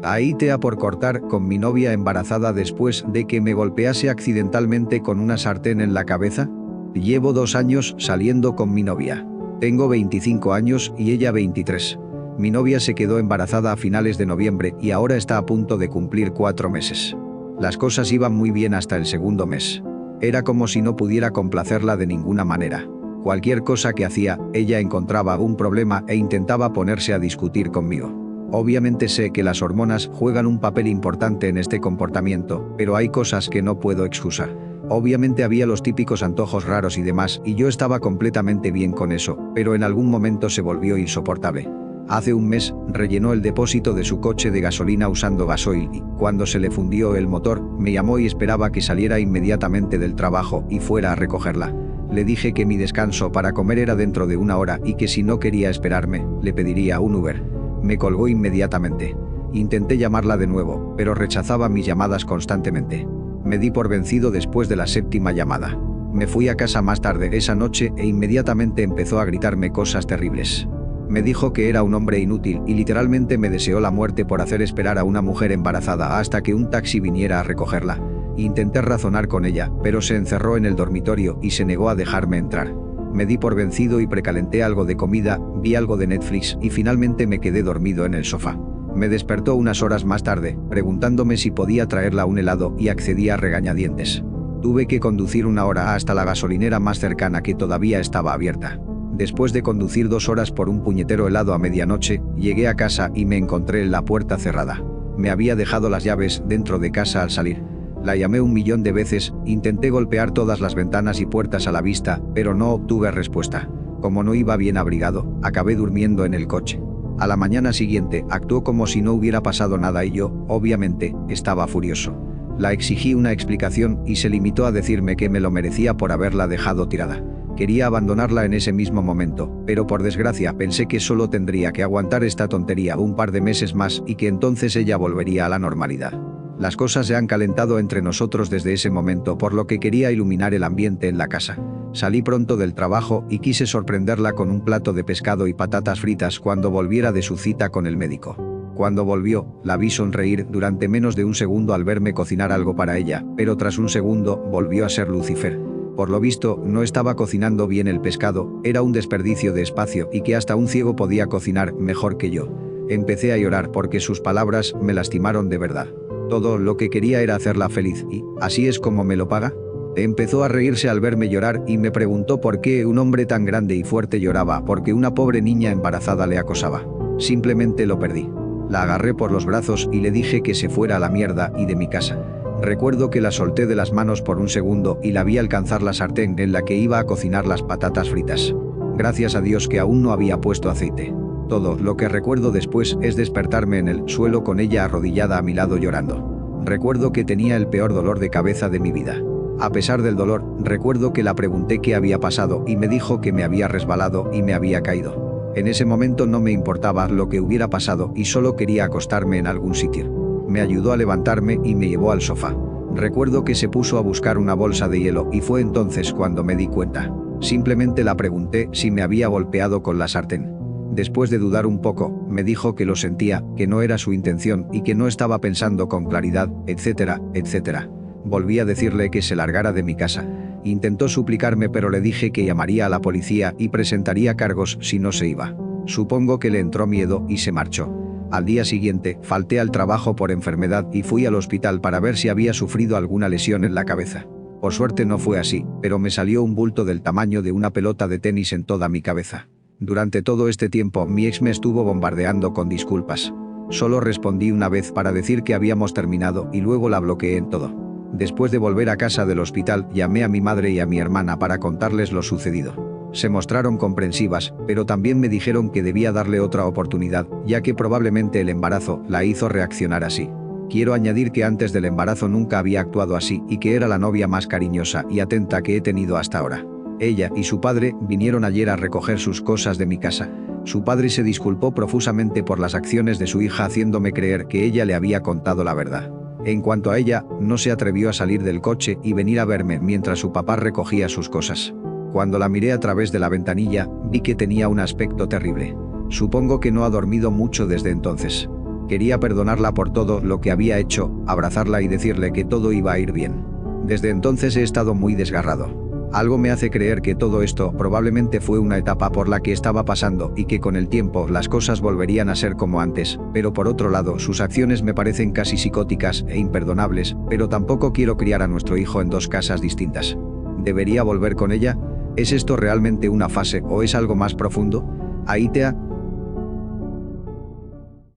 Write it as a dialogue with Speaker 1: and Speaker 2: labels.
Speaker 1: Ahí te ha por cortar con mi novia embarazada después de que me golpease accidentalmente con una sartén en la cabeza. Llevo 2 años saliendo con mi novia. Tengo 25 años y ella 23. Mi novia se quedó embarazada a finales de noviembre y ahora está a punto de cumplir 4 meses. Las cosas iban muy bien hasta el segundo mes. Era como si no pudiera complacerla de ninguna manera. Cualquier cosa que hacía, ella encontraba un problema e intentaba ponerse a discutir conmigo. Obviamente sé que las hormonas juegan un papel importante en este comportamiento, pero hay cosas que no puedo excusar. Obviamente había los típicos antojos raros y demás, y yo estaba completamente bien con eso, pero en algún momento se volvió insoportable. Hace un mes, rellenó el depósito de su coche de gasolina usando gasoil y, cuando se le fundió el motor, me llamó y esperaba que saliera inmediatamente del trabajo y fuera a recogerla. Le dije que mi descanso para comer era dentro de 1 hora y que si no quería esperarme, le pediría un Uber. Me colgó inmediatamente. Intenté llamarla de nuevo, pero rechazaba mis llamadas constantemente. Me di por vencido después de la 7ª llamada. Me fui a casa más tarde esa noche e inmediatamente empezó a gritarme cosas terribles. Me dijo que era un hombre inútil y literalmente me deseó la muerte por hacer esperar a una mujer embarazada hasta que un taxi viniera a recogerla. Intenté razonar con ella, pero se encerró en el dormitorio y se negó a dejarme entrar. Me di por vencido y precalenté algo de comida, vi algo de Netflix y finalmente me quedé dormido en el sofá. Me despertó unas horas más tarde, preguntándome si podía traerla un helado y accedí a regañadientes. Tuve que conducir 1 hora hasta la gasolinera más cercana que todavía estaba abierta. Después de conducir 2 horas por un puñetero helado a medianoche, llegué a casa y me encontré la puerta cerrada. Me había dejado las llaves dentro de casa al salir. La llamé 1.000.000 de veces, intenté golpear todas las ventanas y puertas a la vista, pero no obtuve respuesta. Como no iba bien abrigado, acabé durmiendo en el coche. A la mañana siguiente, actuó como si no hubiera pasado nada y yo, obviamente, estaba furioso. La exigí una explicación y se limitó a decirme que me lo merecía por haberla dejado tirada. Quería abandonarla en ese mismo momento, pero por desgracia pensé que solo tendría que aguantar esta tontería un par de meses más y que entonces ella volvería a la normalidad. Las cosas se han calentado entre nosotros desde ese momento, por lo que quería iluminar el ambiente en la casa. Salí pronto del trabajo y quise sorprenderla con un plato de pescado y patatas fritas cuando volviera de su cita con el médico. Cuando volvió, la vi sonreír durante menos de un segundo al verme cocinar algo para ella, pero tras un segundo volvió a ser Lucifer. Por lo visto, no estaba cocinando bien el pescado, era un desperdicio de espacio y que hasta un ciego podía cocinar mejor que yo. Empecé a llorar porque sus palabras me lastimaron de verdad. Todo lo que quería era hacerla feliz y, ¿así es como me lo paga? Empezó a reírse al verme llorar y me preguntó por qué un hombre tan grande y fuerte lloraba porque una pobre niña embarazada le acosaba. Simplemente lo perdí. La agarré por los brazos y le dije que se fuera a la mierda y de mi casa. Recuerdo que la solté de las manos por un segundo y la vi alcanzar la sartén en la que iba a cocinar las patatas fritas. Gracias a Dios que aún no había puesto aceite. Todo lo que recuerdo después es despertarme en el suelo con ella arrodillada a mi lado llorando. Recuerdo que tenía el peor dolor de cabeza de mi vida. A pesar del dolor, recuerdo que la pregunté qué había pasado y me dijo que me había resbalado y me había caído. En ese momento no me importaba lo que hubiera pasado y solo quería acostarme en algún sitio. Me ayudó a levantarme y me llevó al sofá. Recuerdo que se puso a buscar una bolsa de hielo y fue entonces cuando me di cuenta. Simplemente la pregunté si me había golpeado con la sartén. Después de dudar un poco, me dijo que lo sentía, que no era su intención y que no estaba pensando con claridad, etcétera, etcétera. Volví a decirle que se largara de mi casa. Intentó suplicarme, pero le dije que llamaría a la policía y presentaría cargos si no se iba. Supongo que le entró miedo y se marchó. Al día siguiente, falté al trabajo por enfermedad y fui al hospital para ver si había sufrido alguna lesión en la cabeza. Por suerte no fue así, pero me salió un bulto del tamaño de una pelota de tenis en toda mi cabeza. Durante todo este tiempo mi ex me estuvo bombardeando con disculpas. Solo respondí una vez para decir que habíamos terminado y luego la bloqueé en todo. Después de volver a casa del hospital, llamé a mi madre y a mi hermana para contarles lo sucedido. Se mostraron comprensivas, pero también me dijeron que debía darle otra oportunidad, ya que probablemente el embarazo la hizo reaccionar así. Quiero añadir que antes del embarazo nunca había actuado así y que era la novia más cariñosa y atenta que he tenido hasta ahora. Ella y su padre vinieron ayer a recoger sus cosas de mi casa. Su padre se disculpó profusamente por las acciones de su hija, haciéndome creer que ella le había contado la verdad. En cuanto a ella, no se atrevió a salir del coche y venir a verme mientras su papá recogía sus cosas. Cuando la miré a través de la ventanilla, vi que tenía un aspecto terrible. Supongo que no ha dormido mucho desde entonces. Quería perdonarla por todo lo que había hecho, abrazarla y decirle que todo iba a ir bien. Desde entonces he estado muy desgarrado. Algo me hace creer que todo esto probablemente fue una etapa por la que estaba pasando y que con el tiempo las cosas volverían a ser como antes, pero por otro lado sus acciones me parecen casi psicóticas e imperdonables, pero tampoco quiero criar a nuestro hijo en dos casas distintas. ¿Debería volver con ella? ¿Es esto realmente una fase o es algo más profundo? Aitea,